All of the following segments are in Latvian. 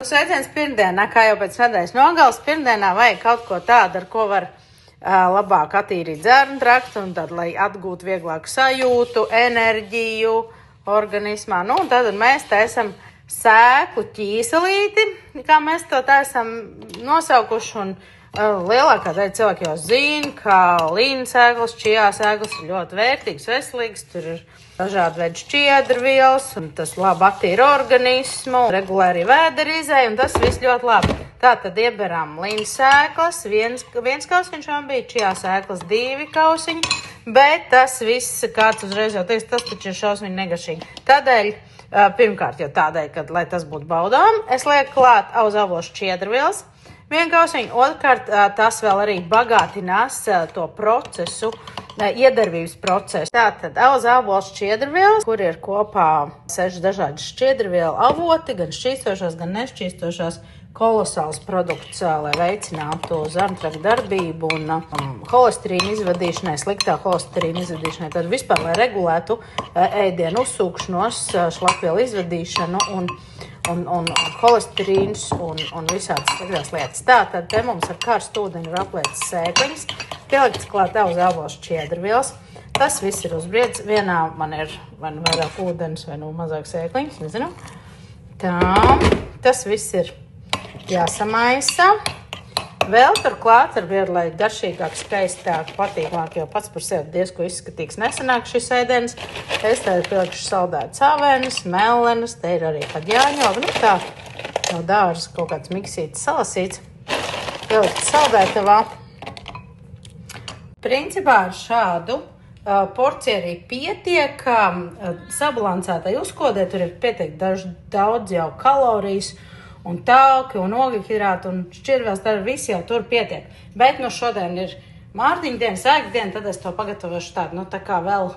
Sveiciens pirmdienā, kā jau pēc nedēļas nogales, pirmdienā vajag kaut ko tādu, ar ko var labāk attīrīt dzērnu traktu un tad, lai atgūtu vieglāku sajūtu, enerģiju organismā. Nu, un tad mēs taisam sēklu ķīselīti, kā mēs to taisam nosaukuši, un lielākā daļa cilvēki jau zina, ka līna sēklas, čijā sēklas ir ļoti vērtīgas, veselīgas, tur ir dažādi veidi šķiedrvielas, un tas labi attīra organismu, regulē arī vēdera izēju, un tas viss ļoti labi. Tātad ieberām līnas sēklas, viens kausiņš man bija, čijā sēklas 2 kausiņi, bet tas viss, kāds uzreiz jau teiks, tas taču ir šausmīgi negašīgi. Tādēļ, pirmkārt jau tādēļ, kad, lai tas būtu baudām, es lieku klāt auzavošu šķiedrvielas, 1 kausiņu, otrkārt tas vēl arī bagātinās to procesu, iedarbības procesu. Tātad ābols šķiedrvielas, kur ir kopā 6 dažādas šķiedrvielu avoti, gan šķīstošās, gan nešķīstošās, kolosāls produkts, lai veicinātu zarntraku darbību un holesterīnu izvadīšanai, sliktā holesterīnu izvadīšanai, tad vispār, lai regulētu ēdienu uzsūkšanos, šlakvielu izvadīšanu un holesterīns un visādas sliktās lietas. Tātad te mums ar karstu ūdeni ir aplietas sēkliņas, pielikts klāt ābols šķiedrvielas. Tas viss ir uzbriedz. Vienā man ir vai nu vairāk ūdens, vai nu mazāk sēkliņas, nezinu. Tā, tas viss ir jāsamaisa. Vēl turklāt ar vieru, lai garšīgāk, skaistāk, patīkamāk, jo pats par sevi diezko izskatīgs nesanāk šis ēdienas. Es te pielikšu saldētas avenes, mellenes, te ir arī padjāņoga, nu tā, no dārza kaut kāds miksīts salasīts. Pielikt saldētavā. Principā ar šādu porciju arī pietiek, sabalansētai uzkodē, tur ir pietiek daudz jau kalorijas, un tauki, un ogļhidrāti, un šķirvēls, tad viss jau tur pietiek. Bet, nu, šodien ir mārtiņa diena, sēkļu diena, tad es to pagatavošu tādu, nu, tā kā vēl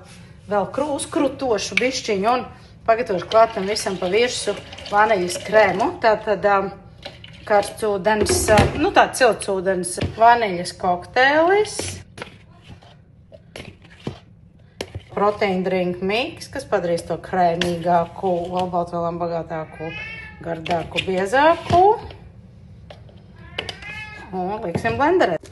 uzkrutošu bišķiņu, un pagatavošu klātam visam pa virsu vaniļas krēmu. Tātad karsts ūdens, nu, tāds silts ūdens, vaniļas kokteilis, protein drink mix, kas padarīs to krēmīgāku, olbaltumvielām bagātāku, gardāku, biezāku. Un liksim blenderēt.